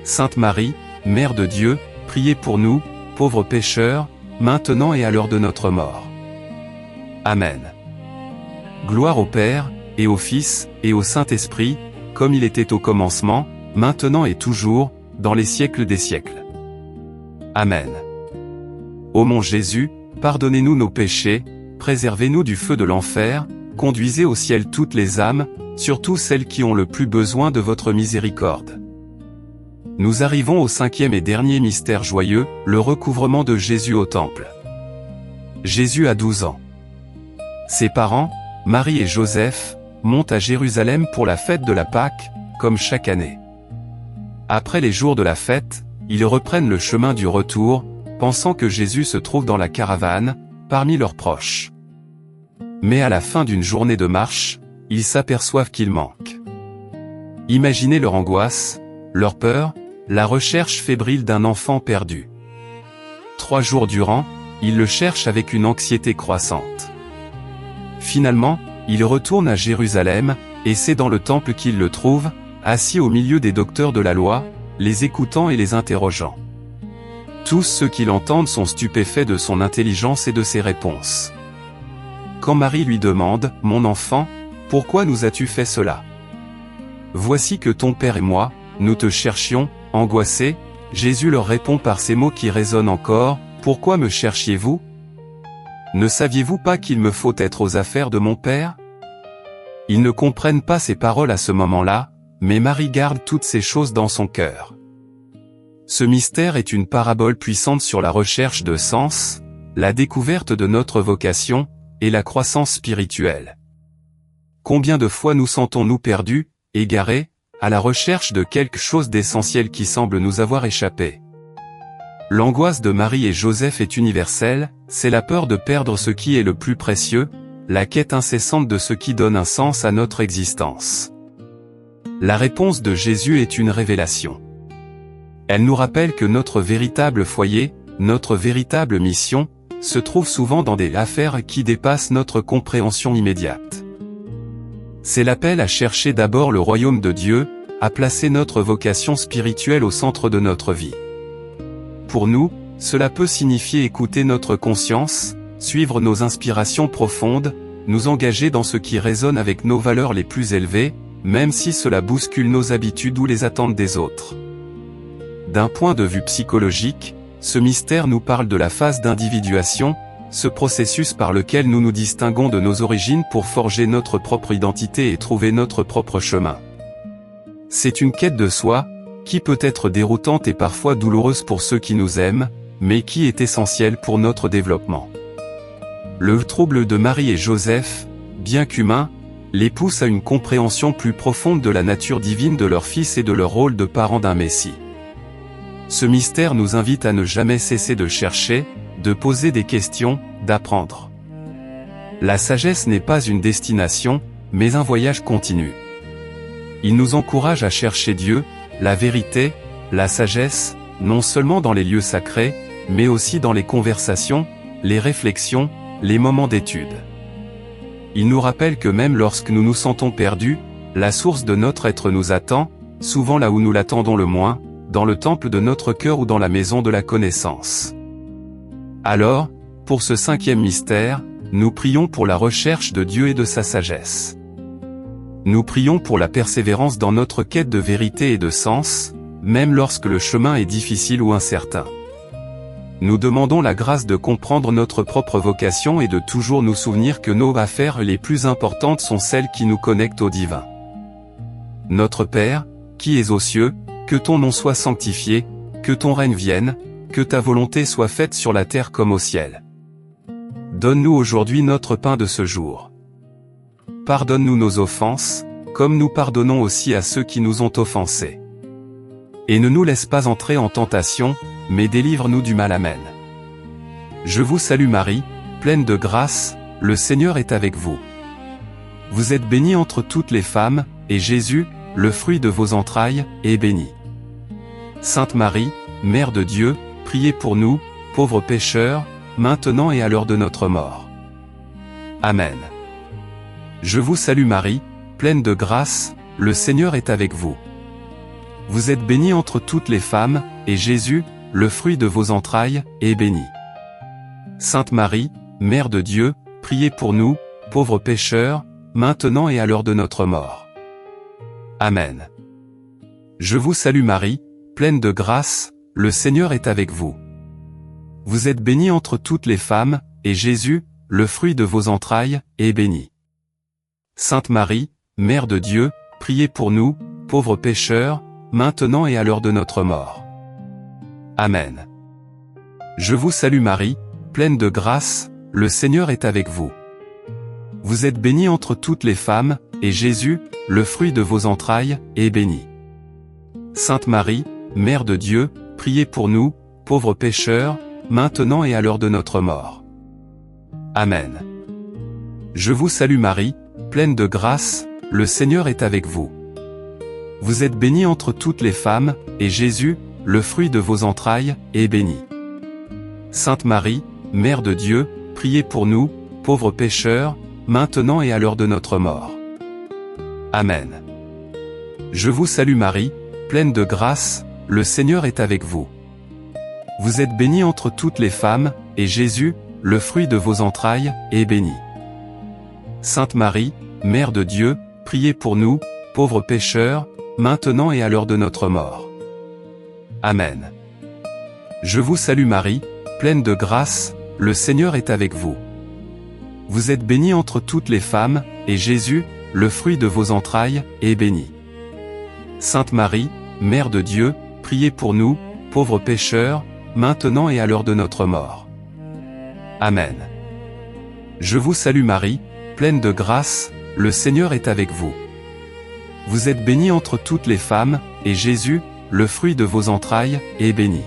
Sainte Marie, Mère de Dieu, priez pour nous, pauvres pécheurs, maintenant et à l'heure de notre mort. Amen. Gloire au Père, et au Fils, et au Saint-Esprit, comme il était au commencement, maintenant et toujours, dans les siècles des siècles. Amen. Ô mon Jésus, pardonnez-nous nos péchés, préservez-nous du feu de l'enfer, conduisez au ciel toutes les âmes, surtout celles qui ont le plus besoin de votre miséricorde. Nous arrivons au 5e et dernier mystère joyeux, le recouvrement de Jésus au temple. Jésus a 12 ans. Ses parents, Marie et Joseph, montent à Jérusalem pour la fête de la Pâque, comme chaque année. Après les jours de la fête, ils reprennent le chemin du retour, pensant que Jésus se trouve dans la caravane, parmi leurs proches. Mais à la fin d'une journée de marche, ils s'aperçoivent qu'il manque. Imaginez leur angoisse, leur peur, la recherche fébrile d'un enfant perdu. 3 jours durant, ils le cherchent avec une anxiété croissante. Finalement, ils retournent à Jérusalem, et c'est dans le temple qu'ils le trouvent, assis au milieu des docteurs de la loi, les écoutant et les interrogeant. Tous ceux qui l'entendent sont stupéfaits de son intelligence et de ses réponses. Quand Marie lui demande, « Mon enfant, pourquoi nous as-tu fait cela? Voici que ton père et moi, nous te cherchions, angoissés. » Jésus leur répond par ces mots qui résonnent encore, « Pourquoi me cherchiez-vous? Ne saviez-vous pas qu'il me faut être aux affaires de mon Père ?» Ils ne comprennent pas ces paroles à ce moment-là, mais Marie garde toutes ces choses dans son cœur. Ce mystère est une parabole puissante sur la recherche de sens, la découverte de notre vocation, et la croissance spirituelle. Combien de fois nous sentons-nous perdus, égarés, à la recherche de quelque chose d'essentiel qui semble nous avoir échappé? L'angoisse de Marie et Joseph est universelle, c'est la peur de perdre ce qui est le plus précieux, la quête incessante de ce qui donne un sens à notre existence. La réponse de Jésus est une révélation. Elle nous rappelle que notre véritable foyer, notre véritable mission, se trouve souvent dans des affaires qui dépassent notre compréhension immédiate. C'est l'appel à chercher d'abord le royaume de Dieu, à placer notre vocation spirituelle au centre de notre vie. Pour nous, cela peut signifier écouter notre conscience, suivre nos inspirations profondes, nous engager dans ce qui résonne avec nos valeurs les plus élevées, même si cela bouscule nos habitudes ou les attentes des autres. D'un point de vue psychologique, ce mystère nous parle de la phase d'individuation, ce processus par lequel nous nous distinguons de nos origines pour forger notre propre identité et trouver notre propre chemin. C'est une quête de soi, qui peut être déroutante et parfois douloureuse pour ceux qui nous aiment, mais qui est essentielle pour notre développement. Le trouble de Marie et Joseph, bien qu'humain, les pousse à une compréhension plus profonde de la nature divine de leur fils et de leur rôle de parents d'un Messie. Ce mystère nous invite à ne jamais cesser de chercher, de poser des questions, d'apprendre. La sagesse n'est pas une destination, mais un voyage continu. Il nous encourage à chercher Dieu, la vérité, la sagesse, non seulement dans les lieux sacrés, mais aussi dans les conversations, les réflexions, les moments d'étude. Il nous rappelle que même lorsque nous nous sentons perdus, la source de notre être nous attend, souvent là où nous l'attendons le moins, dans le temple de notre cœur ou dans la maison de la connaissance. Alors, pour ce 5e mystère, nous prions pour la recherche de Dieu et de sa sagesse. Nous prions pour la persévérance dans notre quête de vérité et de sens, même lorsque le chemin est difficile ou incertain. Nous demandons la grâce de comprendre notre propre vocation et de toujours nous souvenir que nos affaires les plus importantes sont celles qui nous connectent au divin. Notre Père, qui es aux cieux, que ton nom soit sanctifié, que ton règne vienne, que ta volonté soit faite sur la terre comme au ciel. Donne-nous aujourd'hui notre pain de ce jour. Pardonne-nous nos offenses, comme nous pardonnons aussi à ceux qui nous ont offensés. Et ne nous laisse pas entrer en tentation, mais délivre-nous du mal. Amen. Je vous salue Marie, pleine de grâce, le Seigneur est avec vous. Vous êtes bénie entre toutes les femmes, et Jésus, le fruit de vos entrailles, est béni. Sainte Marie, Mère de Dieu, priez pour nous, pauvres pécheurs, maintenant et à l'heure de notre mort. Amen. Je vous salue Marie, pleine de grâce, le Seigneur est avec vous. Vous êtes bénie entre toutes les femmes, et Jésus, le fruit de vos entrailles, est béni. Sainte Marie, Mère de Dieu, priez pour nous, pauvres pécheurs, maintenant et à l'heure de notre mort. Amen. Je vous salue Marie, pleine de grâce, le Seigneur est avec vous. Vous êtes bénie entre toutes les femmes, et Jésus, le fruit de vos entrailles, est béni. Sainte Marie, Mère de Dieu, priez pour nous, pauvres pécheurs, maintenant et à l'heure de notre mort. Amen. Je vous salue Marie, pleine de grâce, le Seigneur est avec vous. Vous êtes bénie entre toutes les femmes, et Jésus, le fruit de vos entrailles, est béni. Sainte Marie, Mère de Dieu, priez pour nous, pauvres pécheurs, maintenant et à l'heure de notre mort. Amen. Je vous salue Marie, pleine de grâce, le Seigneur est avec vous. Vous êtes bénie entre toutes les femmes, et Jésus, le fruit de vos entrailles, est béni. Sainte Marie, Mère de Dieu, priez pour nous, pauvres pécheurs, maintenant et à l'heure de notre mort. Amen. Je vous salue Marie, pleine de grâce, le Seigneur est avec vous. Vous êtes bénie entre toutes les femmes, et Jésus, le fruit de vos entrailles, est béni. Sainte Marie, Mère de Dieu, priez pour nous, pauvres pécheurs, maintenant et à l'heure de notre mort. Amen. Je vous salue Marie, pleine de grâce, le Seigneur est avec vous. Vous êtes bénie entre toutes les femmes, et Jésus, le fruit de vos entrailles, est béni. Sainte Marie, Mère de Dieu, priez pour nous, pauvres pécheurs, maintenant et à l'heure de notre mort. Amen. Je vous salue Marie, pleine de grâce, le Seigneur est avec vous. Vous êtes bénie entre toutes les femmes, et Jésus, le fruit de vos entrailles, est béni.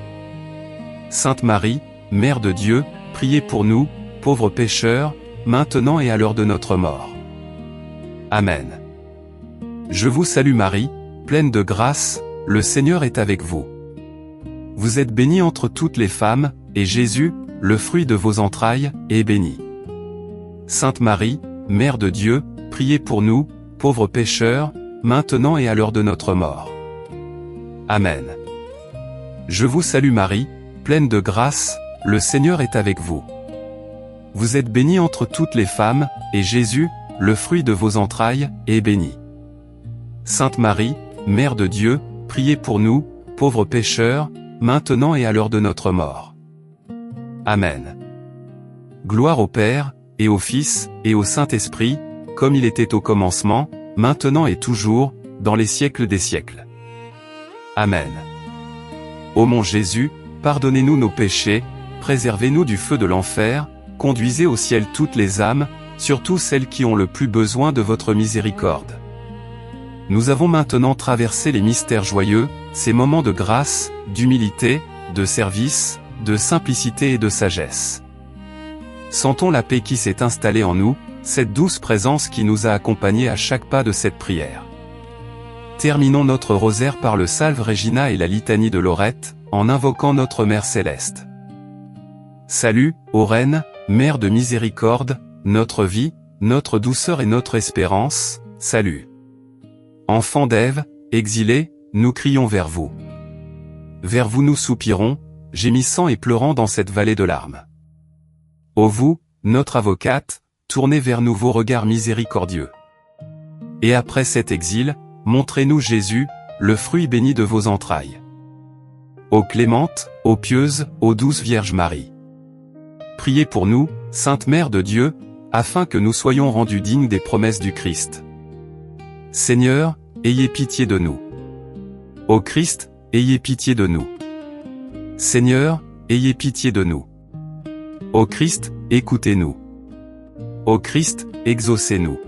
Sainte Marie, Mère de Dieu, priez pour nous, pauvres pécheurs, maintenant et à l'heure de notre mort. Amen. Je vous salue Marie, pleine de grâce, le Seigneur est avec vous. Vous êtes bénie entre toutes les femmes, et Jésus, le fruit de vos entrailles, est béni. Sainte Marie, Mère de Dieu, priez pour nous, pauvres pécheurs, maintenant et à l'heure de notre mort. Amen. Je vous salue Marie, pleine de grâce, le Seigneur est avec vous. Vous êtes bénie entre toutes les femmes, et Jésus, le fruit de vos entrailles, est béni. Sainte Marie, Mère de Dieu, priez pour nous, pauvres pécheurs, maintenant et à l'heure de notre mort. Amen. Gloire au Père, et au Fils, et au Saint-Esprit, comme il était au commencement, maintenant et toujours, dans les siècles des siècles. Amen. Ô mon Jésus, pardonnez-nous nos péchés, préservez-nous du feu de l'enfer, conduisez au ciel toutes les âmes, surtout celles qui ont le plus besoin de votre miséricorde. Nous avons maintenant traversé les mystères joyeux, ces moments de grâce, d'humilité, de service, de simplicité et de sagesse. Sentons la paix qui s'est installée en nous, cette douce présence qui nous a accompagnés à chaque pas de cette prière. Terminons notre rosaire par le Salve Regina et la litanie de Lorette, en invoquant notre Mère Céleste. Salut, ô Reine, Mère de miséricorde, notre vie, notre douceur et notre espérance, salut. Enfants d'Ève, exilés, nous crions vers vous. vers vous nous soupirons, gémissant et pleurant dans cette vallée de larmes. Ô vous, notre avocate, tournez vers nous vos regards miséricordieux. Et après cet exil, montrez-nous Jésus, le fruit béni de vos entrailles. Ô clémente, ô pieuse, ô douce Vierge Marie. Priez pour nous, Sainte Mère de Dieu, afin que nous soyons rendus dignes des promesses du Christ. Seigneur, ayez pitié de nous. Ô Christ, ayez pitié de nous. Seigneur, ayez pitié de nous. Ô Christ, écoutez-nous. Ô Christ, exaucez-nous.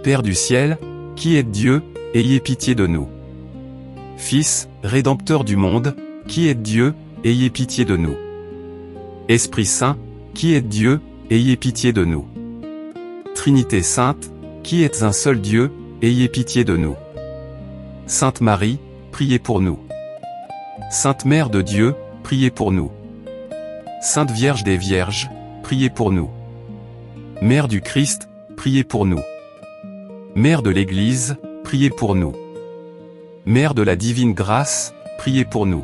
Père du ciel, qui êtes Dieu, ayez pitié de nous. Fils, Rédempteur du monde, qui êtes Dieu, ayez pitié de nous. Esprit Saint, qui êtes Dieu, ayez pitié de nous. Trinité Sainte, qui êtes un seul Dieu, ayez pitié de nous. Sainte Marie, priez pour nous. Sainte Mère de Dieu, priez pour nous. Sainte Vierge des Vierges, priez pour nous. Mère du Christ, priez pour nous. Mère de l'Église, priez pour nous. Mère de la divine grâce, priez pour nous.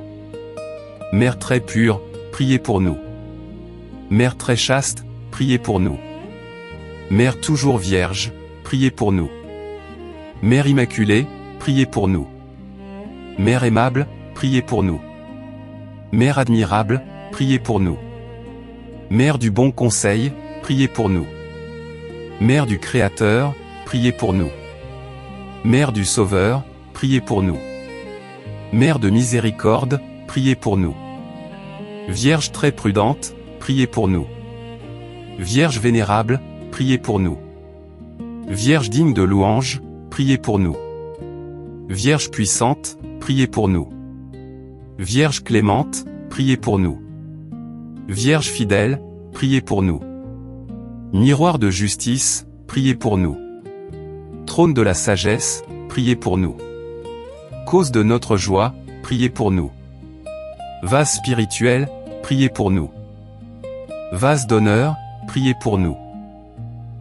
Mère très pure, priez pour nous. Mère très chaste, priez pour nous. Mère toujours vierge, priez pour nous. Mère immaculée, priez pour nous. Mère aimable, priez pour nous. Mère admirable, priez pour nous. Mère du bon conseil, priez pour nous. Mère du Créateur, priez pour nous. Mère du Sauveur, priez pour nous. Mère de miséricorde, priez pour nous. Vierge très prudente, priez pour nous. Vierge vénérable, priez pour nous. Vierge digne de louange, priez pour nous. Vierge puissante, priez pour nous. Vierge clémente, priez pour nous. Vierge fidèle, priez pour nous. Miroir de justice, priez pour nous. Trône de la sagesse, priez pour nous. Cause de notre joie, priez pour nous. Vase spirituel, priez pour nous. Vase d'honneur, priez pour nous.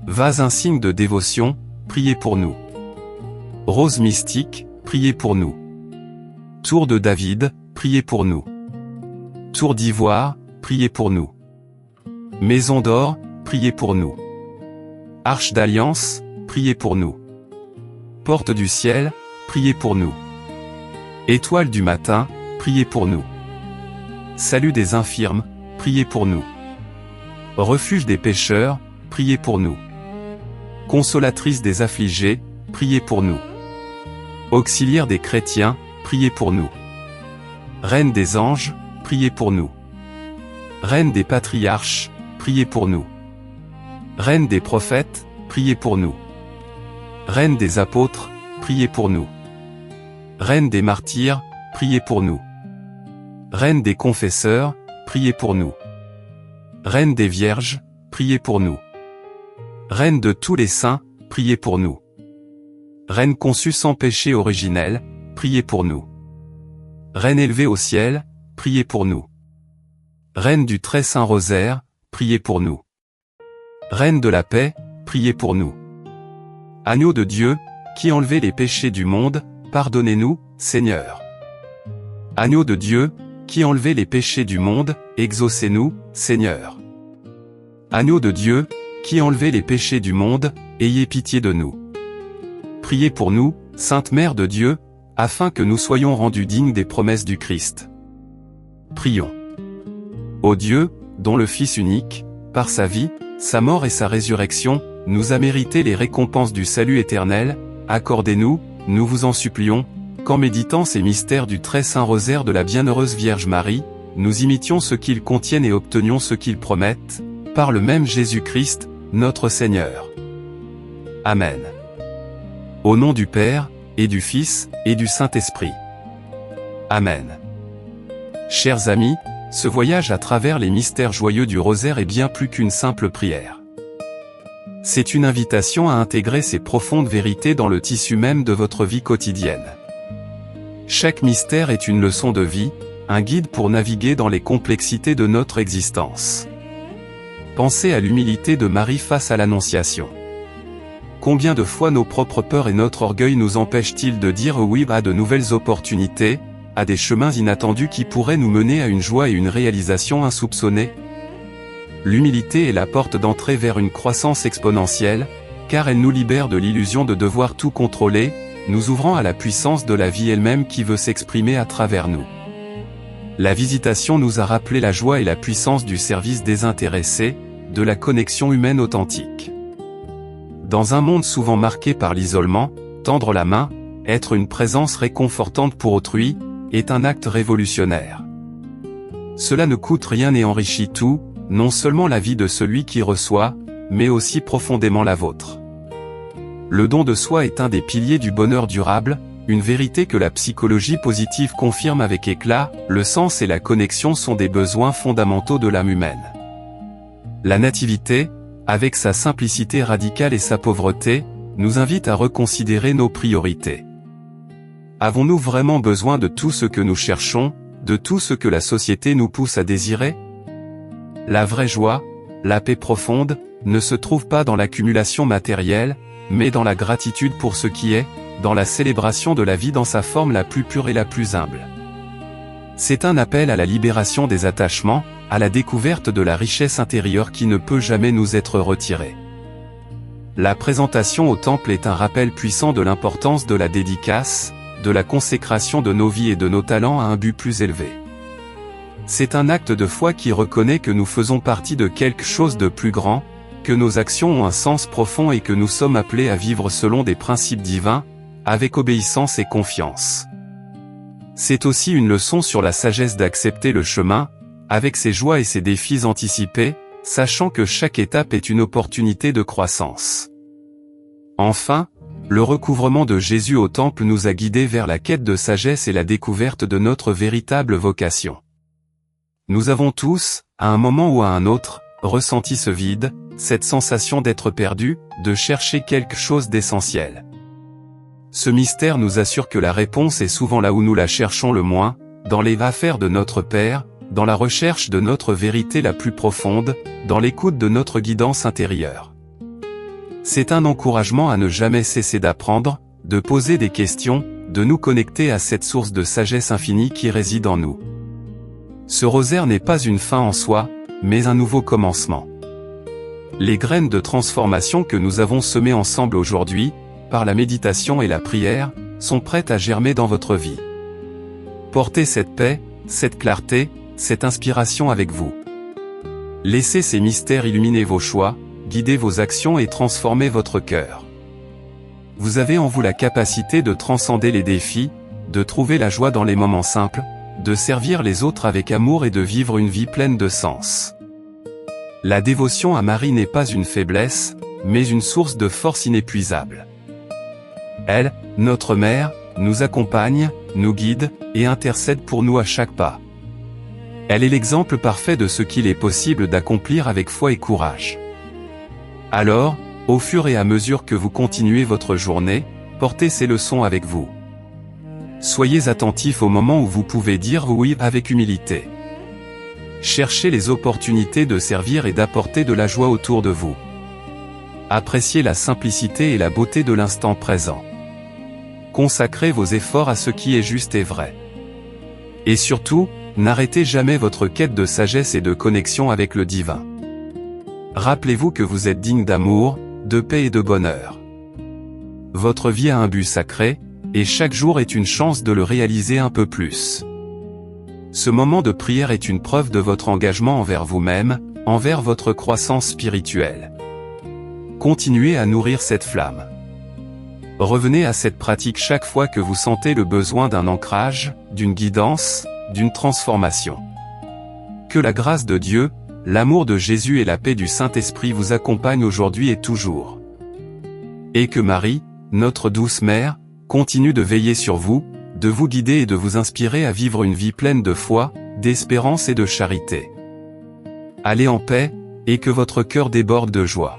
Vase insigne de dévotion, priez pour nous. Rose mystique, priez pour nous. Tour de David, priez pour nous. Tour d'ivoire, priez pour nous. Maison d'or, priez pour nous. Arche d'alliance, priez pour nous. Porte du ciel, priez pour nous. Étoile du matin, priez pour nous. Salut des infirmes, priez pour nous. Refuge des pécheurs, priez pour nous. Consolatrice des affligés, priez pour nous. Auxiliaire des chrétiens, priez pour nous. Reine des anges, priez pour nous. Reine des patriarches, priez pour nous. Reine des prophètes, priez pour nous. Reine des apôtres, priez pour nous. Reine des martyrs, priez pour nous. Reine des confesseurs, priez pour nous. Reine des vierges, priez pour nous. Reine de tous les saints, priez pour nous. Reine conçue sans péché originel, priez pour nous. Reine élevée au ciel, priez pour nous. Reine du très saint rosaire, priez pour nous. Reine de la paix, priez pour nous. Agneau de Dieu, qui enlevez les péchés du monde, pardonnez-nous, Seigneur. Agneau de Dieu, qui enlevez les péchés du monde, exaucez-nous, Seigneur. Agneau de Dieu, qui enlevez les péchés du monde, ayez pitié de nous. Priez pour nous, Sainte Mère de Dieu, afin que nous soyons rendus dignes des promesses du Christ. Prions. Ô Dieu, dont le Fils unique, par sa vie, sa mort et sa résurrection, nous a mérité les récompenses du salut éternel, accordez-nous, nous vous en supplions, qu'en méditant ces mystères du très saint rosaire de la bienheureuse Vierge Marie, nous imitions ce qu'ils contiennent et obtenions ce qu'ils promettent, par le même Jésus-Christ, notre Seigneur. Amen. Au nom du Père, et du Fils, et du Saint-Esprit. Amen. Chers amis, ce voyage à travers les mystères joyeux du rosaire est bien plus qu'une simple prière. C'est une invitation à intégrer ces profondes vérités dans le tissu même de votre vie quotidienne. Chaque mystère est une leçon de vie, un guide pour naviguer dans les complexités de notre existence. Pensez à l'humilité de Marie face à l'Annonciation. Combien de fois nos propres peurs et notre orgueil nous empêchent-ils de dire oui à de nouvelles opportunités, à des chemins inattendus qui pourraient nous mener à une joie et une réalisation insoupçonnée. L'humilité est la porte d'entrée vers une croissance exponentielle, car elle nous libère de l'illusion de devoir tout contrôler, nous ouvrant à la puissance de la vie elle-même qui veut s'exprimer à travers nous. La Visitation nous a rappelé la joie et la puissance du service désintéressé, de la connexion humaine authentique. Dans un monde souvent marqué par l'isolement, tendre la main, être une présence réconfortante pour autrui, est un acte révolutionnaire. Cela ne coûte rien et enrichit tout, non seulement la vie de celui qui reçoit, mais aussi profondément la vôtre. Le don de soi est un des piliers du bonheur durable, une vérité que la psychologie positive confirme avec éclat, le sens et la connexion sont des besoins fondamentaux de l'âme humaine. La nativité, avec sa simplicité radicale et sa pauvreté, nous invite à reconsidérer nos priorités. Avons-nous vraiment besoin de tout ce que nous cherchons, de tout ce que la société nous pousse à désirer? La vraie joie, la paix profonde, ne se trouve pas dans l'accumulation matérielle, mais dans la gratitude pour ce qui est, dans la célébration de la vie dans sa forme la plus pure et la plus humble. C'est un appel à la libération des attachements, à la découverte de la richesse intérieure qui ne peut jamais nous être retirée. La présentation au temple est un rappel puissant de l'importance de la dédicace, de la consécration de nos vies et de nos talents à un but plus élevé. C'est un acte de foi qui reconnaît que nous faisons partie de quelque chose de plus grand, que nos actions ont un sens profond et que nous sommes appelés à vivre selon des principes divins, avec obéissance et confiance. C'est aussi une leçon sur la sagesse d'accepter le chemin, avec ses joies et ses défis anticipés, sachant que chaque étape est une opportunité de croissance. Enfin, le recouvrement de Jésus au temple nous a guidés vers la quête de sagesse et la découverte de notre véritable vocation. Nous avons tous, à un moment ou à un autre, ressenti ce vide, cette sensation d'être perdu, de chercher quelque chose d'essentiel. Ce mystère nous assure que la réponse est souvent là où nous la cherchons le moins, dans les affaires de notre Père, dans la recherche de notre vérité la plus profonde, dans l'écoute de notre guidance intérieure. C'est un encouragement à ne jamais cesser d'apprendre, de poser des questions, de nous connecter à cette source de sagesse infinie qui réside en nous. Ce rosaire n'est pas une fin en soi, mais un nouveau commencement. Les graines de transformation que nous avons semées ensemble aujourd'hui, par la méditation et la prière, sont prêtes à germer dans votre vie. Portez cette paix, cette clarté, cette inspiration avec vous. Laissez ces mystères illuminer vos choix, guider vos actions et transformer votre cœur. Vous avez en vous la capacité de transcender les défis, de trouver la joie dans les moments simples, de servir les autres avec amour et de vivre une vie pleine de sens. La dévotion à Marie n'est pas une faiblesse, mais une source de force inépuisable. Elle, notre mère, nous accompagne, nous guide, et intercède pour nous à chaque pas. Elle est l'exemple parfait de ce qu'il est possible d'accomplir avec foi et courage. Alors, au fur et à mesure que vous continuez votre journée, portez ces leçons avec vous. Soyez attentifs au moment où vous pouvez dire oui avec humilité. Cherchez les opportunités de servir et d'apporter de la joie autour de vous. Appréciez la simplicité et la beauté de l'instant présent. Consacrez vos efforts à ce qui est juste et vrai. Et surtout, n'arrêtez jamais votre quête de sagesse et de connexion avec le divin. Rappelez-vous que vous êtes digne d'amour, de paix et de bonheur. Votre vie a un but sacré, et chaque jour est une chance de le réaliser un peu plus. Ce moment de prière est une preuve de votre engagement envers vous-même, envers votre croissance spirituelle. Continuez à nourrir cette flamme. Revenez à cette pratique chaque fois que vous sentez le besoin d'un ancrage, d'une guidance, d'une transformation. Que la grâce de Dieu, l'amour de Jésus et la paix du Saint-Esprit vous accompagnent aujourd'hui et toujours. Et que Marie, notre douce mère, continue de veiller sur vous, de vous guider et de vous inspirer à vivre une vie pleine de foi, d'espérance et de charité. Allez en paix, et que votre cœur déborde de joie.